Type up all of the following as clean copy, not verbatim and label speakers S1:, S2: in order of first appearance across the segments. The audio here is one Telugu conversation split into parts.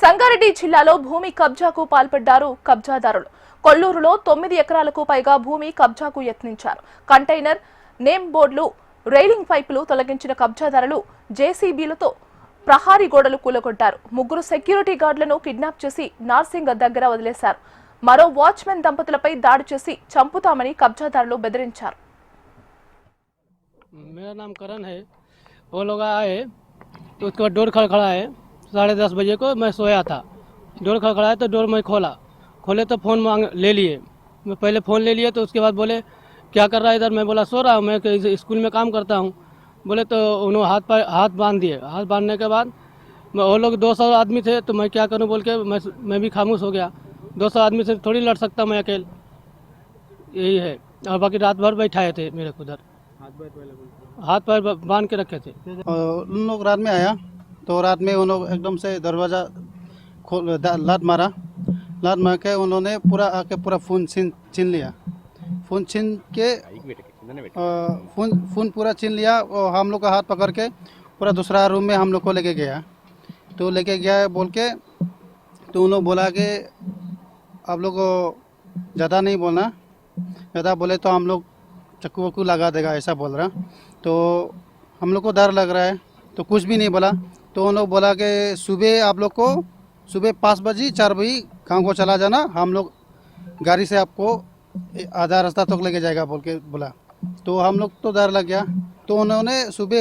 S1: సంగారెడ్డి జిల్లాలో భూమి కబ్జాకు పాల్పడ్డారు కబ్జాదారులు. కొల్లూరులో 9 ఎకరాలకు పైగా భూమి కబ్జాకు యత్నించారు. కంటైనర్, నేమ్ బోర్డులు, రైలింగ్ పైపులు తొలగించిన కబ్జాదారులు జేసీబీలతో ప్రహారీ గోడలు కూలగొట్టారు. 3 సెక్యూరిటీ గార్డులను కిడ్నాప్ చేసి నార్సింగ్ దగ్గర వదిలేశారు. మరో వాచ్మెన్ దంపతులపై దాడి చేసి చంపుతామని కబ్జాదారులు బెదిరించారు.
S2: मेरा नाम करण है। वो लोग आए तो उसके बाद डोर खड़खड़ाए 10:30 बजे को। मैं सोया था, डोर खड़खड़ाए तो डोर मैं खोले तो फ़ोन ले लिए। मैं पहले फ़ोन ले लिए तो उसके बाद बोले क्या कर रहा है इधर। मैं बोला सो रहा हूँ, मैं स्कूल में काम करता हूँ। बोले तो उन्होंने हाथ बांध दिए। हाथ बांधने के बाद वो लोग 200 आदमी थे तो मैं क्या करूँ बोल के मैं भी खामोश हो गया। 200 आदमी से थोड़ी लड़ सकता मैं अकेले, यही है। और बाकी रात भर बैठाए थे मेरे को उधर, हाथ पैर बांध के रखे थे।
S3: उन लोग रात में आया तो रात में उन लोग एकदम से दरवाज़ा लात मारा के उन्होंने पूरा आके पूरा फ़ोन छीन लिया। फ़ोन छीन के फ़ोन पूरा छीन लिया और हम लोग का हाथ पकड़ के पूरा दूसरा रूम में हम लोग को लेके गया। तो लेके गया बोल के तो उन लोग बोला कि आप लोग ज़्यादा नहीं बोलना, ज़्यादा बोले तो हम लोग चक्कू वक्कू लगा देगा, ऐसा बोल रहा। तो हम लोग को डर लग रहा है तो कुछ भी नहीं बोला। तो उन लोग बोला कि सुबह आप लोग को सुबह 5 बजे 4 बजे गाँव को चला जाना, हम लोग गाड़ी से आपको आधा रास्ता तक लेके जाएगा बोल के बोला। तो हम लोग तो डर लग गया। तो उन्होंने सुबह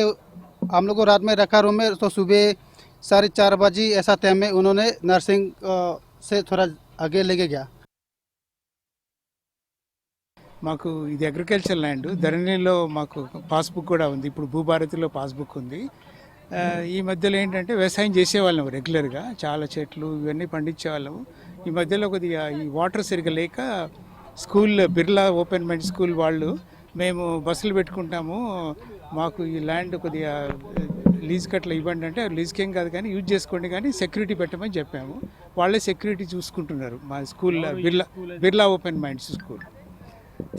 S3: हम लोग को रात में रखा रूम में, तो सुबह 4:30 बजे ऐसा टाइम में उन्होंने नर्सिंग से थोड़ा आगे लेके गया।
S4: మాకు ఇది అగ్రికల్చర్ ల్యాండ్, ధరణిలో మాకు పాస్బుక్ కూడా ఉంది. ఇప్పుడు భూభారతిలో పాస్బుక్ ఉంది. ఈ మధ్యలో ఏంటంటే వ్యవసాయం చేసేవాళ్ళము రెగ్యులర్గా, చాలా చెట్లు ఇవన్నీ పండించేవాళ్ళము. ఈ మధ్యలో కొద్దిగా ఈ వాటర్ సరిగ్గా లేక school Birla open mind school వాళ్ళు మేము బస్సులు పెట్టుకుంటాము, మాకు ఈ ల్యాండ్ కొద్దిగా లీజ్ కట్ల ఇవ్వండి అంటే లీజ్కి ఏం కాదు కానీ యూజ్ చేసుకోండి కానీ సెక్యూరిటీ పెట్టమని చెప్పాము. వాళ్ళే సెక్యూరిటీ చూసుకుంటున్నారు మా school Birla open minds school.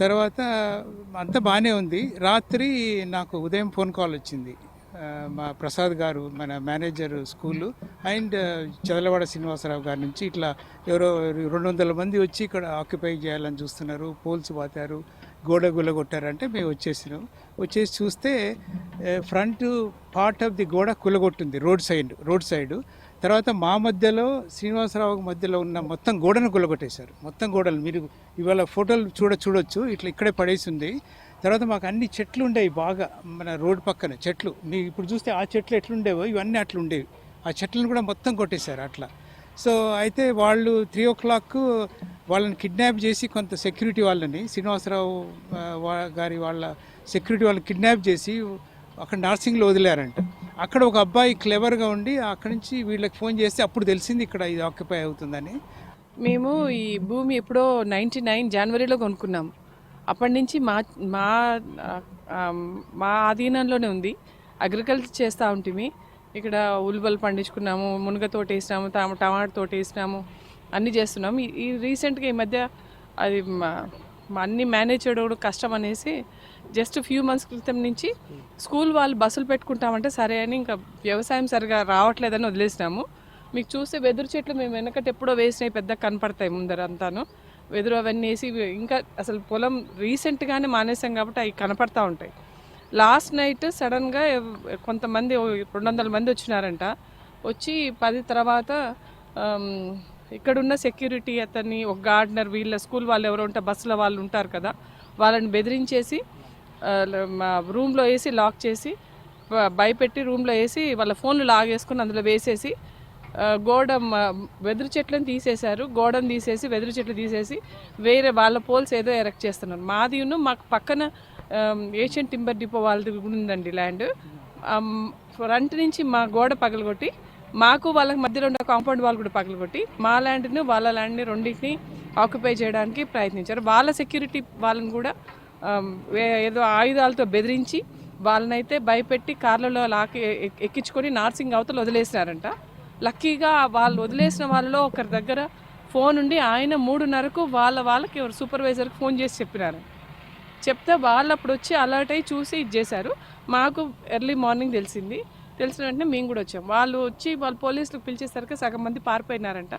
S4: తర్వాత అంతా బాగానే ఉంది. రాత్రి నాకు ఉదయం ఫోన్ కాల్ వచ్చింది. మా ప్రసాద్ గారు, మన manager school, and Chadalavada Srinivasa Rao గారి నుంచి ఇట్లా ఎవరో 200 మంది వచ్చి ఇక్కడ ఆక్యుపై చేయాలని చూస్తున్నారు, పోల్స్ పాతారు, గోడ గులగొట్టారంటే మేము వచ్చేసి చూస్తే ఫ్రంట్ పార్ట్ ఆఫ్ ది గోడ కులగొట్టింది రోడ్ సైడ్. తర్వాత మా మధ్యలో శ్రీనివాసరావు మధ్యలో ఉన్న మొత్తం గోడను కులగొట్టేశారు. మొత్తం గోడలు మీరు ఇవాళ ఫోటోలు చూడొచ్చు, ఇక్కడే పడేసి ఉంది. తర్వాత మాకు అన్ని చెట్లు ఉండేవి బాగా, మన రోడ్డు పక్కన చెట్లు. మీరు ఇప్పుడు చూస్తే ఆ చెట్లు ఎట్లుండేవో ఇవన్నీ అట్లుండేవి. ఆ చెట్లను కూడా మొత్తం కొట్టేశారు అట్లా. సో అయితే వాళ్ళు 3 o'clock వాళ్ళని కిడ్నాప్ చేసి కొంత సెక్యూరిటీ వాళ్ళని, శ్రీనివాసరావు గారి వాళ్ళ సెక్యూరిటీ వాళ్ళని కిడ్నాప్ చేసి అక్కడ నార్సింగ్లో వదిలేరంట. అక్కడ ఒక అబ్బాయి క్లెవర్గా ఉండి అక్కడి నుంచి వీళ్ళకి ఫోన్ చేస్తే అప్పుడు తెలిసింది ఇక్కడ ఇది ఆక్యుపై అవుతుందని.
S5: మేము ఈ భూమి ఎప్పుడో 99 జనవరిలో కొనుక్కున్నాము. అప్పటి నుంచి మా ఆధీనంలోనే ఉంది. అగ్రికల్చర్ చేస్తూ ఉంటుంది. ఇక్కడ ఉల్వలు పండించుకున్నాము, మునగ తోట వేసినాము, టమాటా తోట వేసినాము, అన్నీ చేస్తున్నాము. ఈ రీసెంట్గా ఈ మధ్య అది అన్నీ మేనేజ్ చేయడం కూడా కష్టం అనేసి జస్ట్ ఫ్యూ మంత్స్ క్రితం నుంచి స్కూల్ వాళ్ళు బస్సులు పెట్టుకుంటామంటే సరే అని ఇంకా వ్యవసాయం సరిగా రావట్లేదని వదిలేసినాము. మీకు చూస్తే వెదురు చెట్లు మేము వెనకటి ఎప్పుడో వేసినవి పెద్ద కనపడతాయి ముందర అంతాను. వెదురు అవన్నీ వేసి ఇంకా అసలు పొలం రీసెంట్గానే మానేసాం కాబట్టి అవి కనపడతా ఉంటాయి. లాస్ట్ నైట్ సడన్గా కొంతమంది 200 మంది వచ్చినారంట. వచ్చి 10 తర్వాత ఇక్కడున్న సెక్యూరిటీ అతన్ని, ఒక గార్డెనర్, వీళ్ళ స్కూల్ వాళ్ళు ఎవరో ఉంటే బస్సుల వాళ్ళు ఉంటారు కదా, వాళ్ళని బెదిరించేసి మా రూమ్లో వేసి లాక్ చేసి భయపెట్టి రూమ్లో వేసి వాళ్ళ ఫోన్లు లాగేసుకుని అందులో వేసేసి వెదురు చెట్లను తీసేశారు. గోడను తీసేసి వెదురు చెట్లు తీసేసి వేరే వాళ్ళ పోల్స్ ఏదో ఎరెక్ట్ చేస్తున్నారు. మాదిను మాకు పక్కన ఏషియన్ టింబర్ డిపో వాళ్ళది ఉందండి ల్యాండ్. ఫ్రంట్ నుంచి మా గోడ పగలగొట్టి మాకు వాళ్ళకి మధ్యలో ఉన్న కాంపౌండ్ వాళ్ళు కూడా పగలగొట్టి మా ల్యాండ్ని వాళ్ళ ల్యాండ్ని రెండింటిని ఆక్యుపై చేయడానికి ప్రయత్నించారు. వాళ్ళ సెక్యూరిటీ వాళ్ళని కూడా ఏదో ఆయుధాలతో బెదిరించి వాళ్ళనైతే భయపెట్టి కార్లలో ఎక్కించుకొని నార్సింగ్ అవతల వదిలేసినారంట. లక్కీగా వాళ్ళు వదిలేసిన వాళ్ళలో ఒకరి దగ్గర ఫోన్ ఉండి ఆయన 3:30కు వాళ్ళకి ఎవరు సూపర్వైజర్కి ఫోన్ చేసి చెప్పినారు. చెప్తే వాళ్ళు అప్పుడు వచ్చి అలర్ట్ అయ్యి చూసి ఇది చేశారు. మాకు ఎర్లీ మార్నింగ్ తెలిసింది. తెలిసిన వెంటనే మేము కూడా వచ్చాం. వాళ్ళు వచ్చి వాళ్ళు పోలీసులకు పిలిచేసరికి సగం మంది పారిపోయినారంట.